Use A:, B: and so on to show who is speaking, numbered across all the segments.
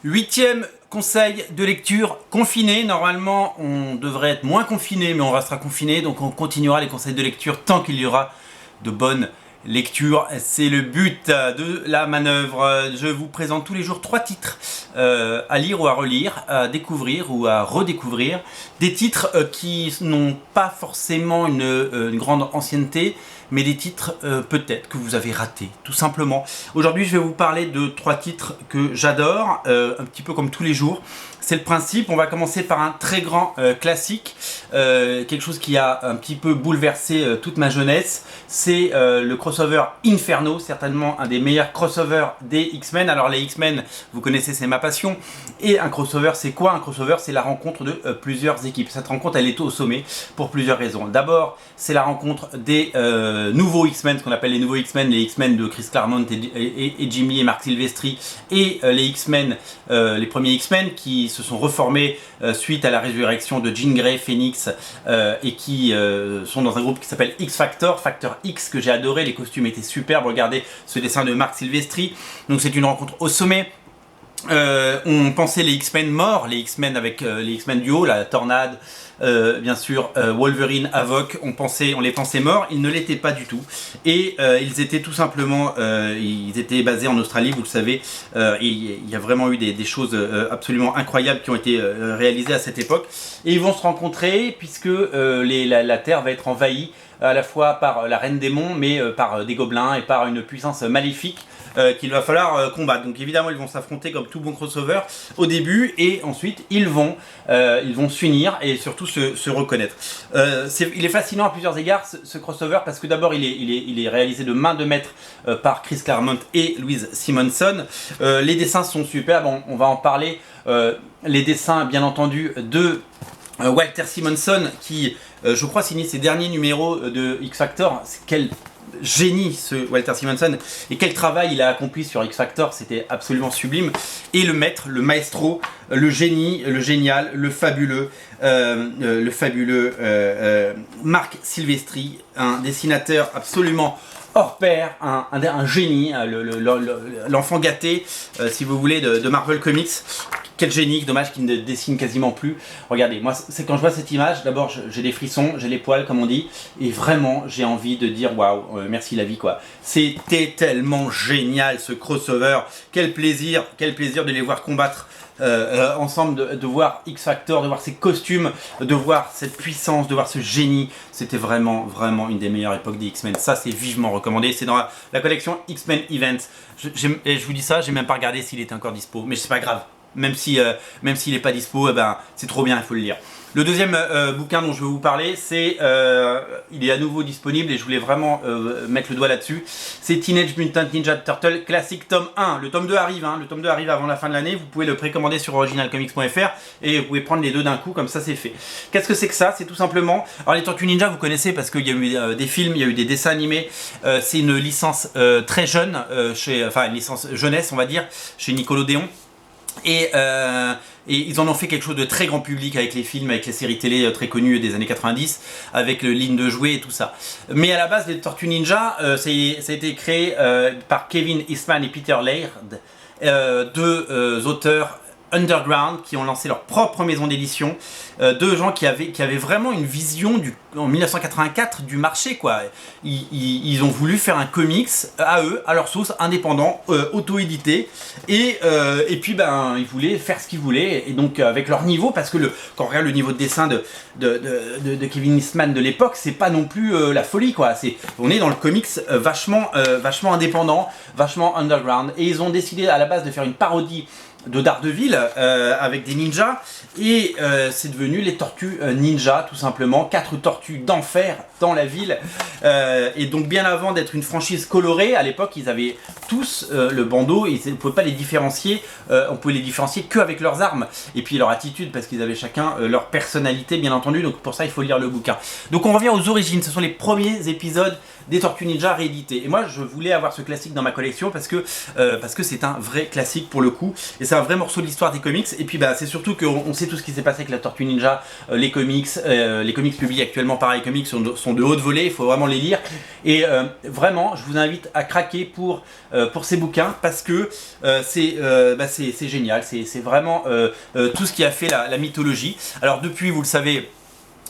A: Huitième conseil de lecture confiné. Normalement, on devrait être moins confiné, mais on restera confiné. Donc, on continuera les conseils de lecture tant qu'il y aura de bonnes lectures. C'est le but de la manœuvre. Je vous présente tous les jours 3 titres à lire ou à relire, à découvrir ou à redécouvrir. Des titres qui n'ont pas forcément une grande ancienneté, mais des titres peut-être que vous avez ratés, tout simplement. Aujourd'hui, je vais vous parler de 3 titres que j'adore, un petit peu comme tous les jours. C'est le principe. On va commencer par un très grand classique, quelque chose qui a un petit peu bouleversé toute ma jeunesse. C'est le crossover Inferno, certainement un des meilleurs crossovers des X-Men. Alors les X-Men, vous connaissez, c'est ma passion. Et un crossover, c'est quoi? Un crossover, c'est la rencontre de plusieurs équipes. Cette rencontre, elle est au sommet pour plusieurs raisons. D'abord, c'est la rencontre des nouveaux X-Men, ce qu'on appelle les nouveaux X-Men, les X-Men de Chris Claremont et Jim Lee et Marc Silvestri, et les X-Men, les premiers X-Men qui se sont reformés suite à la résurrection de Jean Grey, Phoenix, et qui sont dans un groupe qui s'appelle X-Factor, Factor X, que j'ai adoré. Les costumes étaient superbes. Regardez ce dessin de Marc Silvestri. Donc c'est une rencontre au sommet. On pensait les X-Men morts, les X-Men avec les X-Men du haut, la Tornade, bien sûr, Wolverine, Havok, on les pensait morts. Ils ne l'étaient pas du tout, et ils étaient tout simplement, ils étaient basés en Australie, vous le savez, et il y a vraiment eu des choses absolument incroyables qui ont été réalisées à cette époque, et ils vont se rencontrer puisque la Terre va être envahie à la fois par la Reine Démon, mais par des gobelins et par une puissance maléfique qu'il va falloir combattre. Donc évidemment, ils vont s'affronter comme tout bon crossover au début, et ensuite ils vont s'unir et surtout se reconnaître. Il est fascinant à plusieurs égards, ce crossover, parce que d'abord il est réalisé de main de maître par Chris Claremont et Louise Simonson. Les dessins sont superbes, on va en parler. Les dessins, bien entendu, de Walter Simonson, qui je crois signe ses derniers numéros de X-Factor. Quel génie ce Walter Simonson, et quel travail il a accompli sur X-Factor, c'était absolument sublime. Et le maître, le maestro, le génie, le génial, le fabuleux Marc Silvestri, un dessinateur absolument hors pair, un génie, l'enfant gâté, si vous voulez, de Marvel Comics. Quel génie, dommage qu'il ne dessine quasiment plus. Regardez, moi, c'est quand je vois cette image, d'abord j'ai des frissons, j'ai les poils comme on dit, et vraiment j'ai envie de dire waouh, merci la vie quoi. C'était tellement génial ce crossover, quel plaisir de les voir combattre ensemble, de voir X-Factor, de voir ses costumes, de voir cette puissance, de voir ce génie. C'était vraiment une des meilleures époques des X-Men. Ça, c'est vivement recommandé. C'est dans la collection X-Men Events. Et je vous dis ça, j'ai même pas regardé s'il était encore dispo, mais c'est pas grave. Même s'il n'est pas dispo, eh ben, c'est trop bien, il faut le lire. Le deuxième bouquin dont je vais vous parler, il est à nouveau disponible, et je voulais vraiment mettre le doigt là-dessus. C'est Teenage Mutant Ninja Turtle Classic tome 1. Le tome 2 arrive, le tome 2 arrive avant la fin de l'année. Vous pouvez le précommander sur originalcomics.fr, et vous pouvez prendre les deux d'un coup, comme ça c'est fait. Qu'est-ce que c'est que ça? C'est tout simplement... Alors les Tortues Ninja, vous connaissez parce qu'il y a eu des films, il y a eu des dessins animés. C'est une licence très jeune, enfin une licence jeunesse on va dire, chez Nickelodeon. Et ils en ont fait quelque chose de très grand public avec les films, avec les séries télé très connues des années 90, avec le ligne de jouets et tout ça. Mais à la base, les Tortues Ninja, ça a été créé par Kevin Eastman et Peter Laird, deux auteurs underground qui ont lancé leur propre maison d'édition, deux gens qui avaient vraiment une vision en 1984 du marché quoi. Ils ont voulu faire un comics à eux, à leur sauce, indépendant, auto-édité, et puis ben ils voulaient faire ce qu'ils voulaient, et donc avec leur niveau, parce que quand on regarde le niveau de dessin de Kevin Eastman de l'époque, c'est pas non plus la folie quoi. On est dans le comics vachement indépendant, vachement underground, et ils ont décidé à la base de faire une parodie de Daredevil avec des ninjas, et c'est devenu les Tortues Ninja tout simplement. 4 tortues d'enfer dans la ville, et donc bien avant d'être une franchise colorée, à l'époque ils avaient tous le bandeau, et on ne pouvait pas les différencier, on pouvait les différencier qu'avec leurs armes et puis leur attitude, parce qu'ils avaient chacun leur personnalité bien entendu. Donc pour ça il faut lire le bouquin. Donc on revient aux origines, ce sont les premiers épisodes des Tortues Ninja réédités, et moi je voulais avoir ce classique dans ma collection parce que c'est un vrai classique pour le coup, et c'est un vrai morceau de l'histoire des comics. Et puis bah, c'est surtout qu'on sait tout ce qui s'est passé avec la Tortue Ninja, les comics publiés actuellement par iComics sont sont de haute volée, il faut vraiment les lire. Et vraiment, je vous invite à craquer pour ces bouquins parce que c'est génial, c'est vraiment tout ce qui a fait la mythologie. Alors depuis, vous le savez,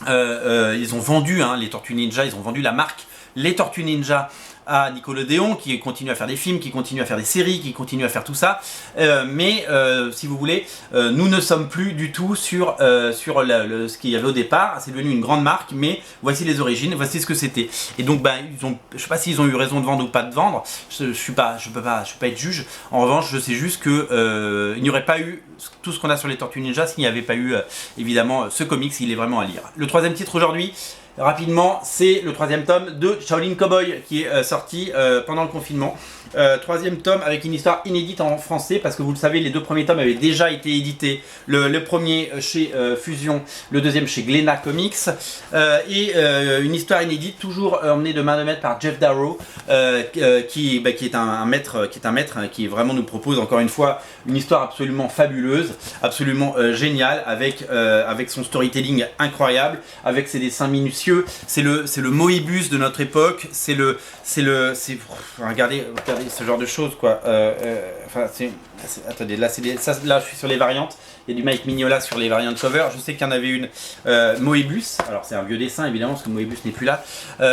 A: ils ont vendu les Tortues Ninja, ils ont vendu la marque Les Tortues Ninja à Nickelodeon, qui continue à faire des films, qui continue à faire des séries, qui continue à faire tout ça. Mais si vous voulez, nous ne sommes plus du tout sur ce qu'il y avait au départ. C'est devenu une grande marque, mais voici les origines, voici ce que c'était. Et donc, je ne sais pas s'ils ont eu raison de vendre ou pas de vendre. Je peux pas être juge. En revanche, je sais juste que il n'y aurait pas eu tout ce qu'on a sur les Tortues Ninja s'il n'y avait pas eu évidemment ce comics. Il est vraiment à lire. Le troisième titre aujourd'hui, rapidement, c'est le troisième tome de Shaolin Cowboy qui est sorti pendant le confinement. Troisième tome avec une histoire inédite en français parce que vous le savez, les deux premiers tomes avaient déjà été édités. Le premier chez Fusion, le deuxième chez Glénat Comics. Et une histoire inédite, toujours emmenée de main de maître par Jeff Darrow, qui est un maître, qui vraiment nous propose encore une fois une histoire absolument fabuleuse, absolument géniale, avec son storytelling incroyable, avec ses dessins minutieux. C'est le Moebius de notre époque. Regardez ce genre de choses quoi. Attendez, là je suis sur les variantes. Il y a du Mike Mignola sur les variantes cover. Je sais qu'il y en avait une Moebius. Alors c'est un vieux dessin évidemment parce que Moebius n'est plus là.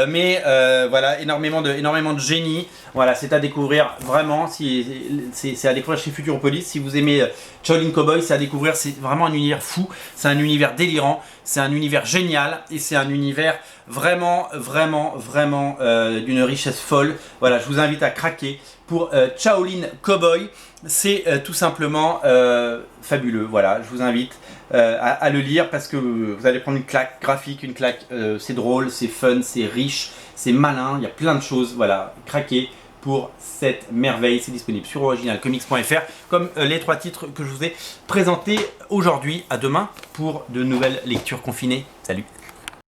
A: Mais voilà, énormément de génie. Voilà, c'est à découvrir vraiment. C'est à découvrir chez Futuropolis. Si vous aimez Shaolin Cowboy, c'est à découvrir. C'est vraiment un univers fou. C'est un univers délirant. C'est un univers génial et c'est un univers vraiment d'une richesse folle. Voilà, je vous invite à craquer pour Shaolin Cowboy. C'est tout simplement fabuleux. Voilà, je vous invite à le lire parce que vous allez prendre une claque graphique, une claque. C'est drôle, c'est fun, c'est riche, c'est malin. Il y a plein de choses. Voilà, craquez pour cette merveille. C'est disponible sur originalcomics.fr comme les 3 titres que je vous ai présentés aujourd'hui. À demain pour de nouvelles lectures confinées. Salut!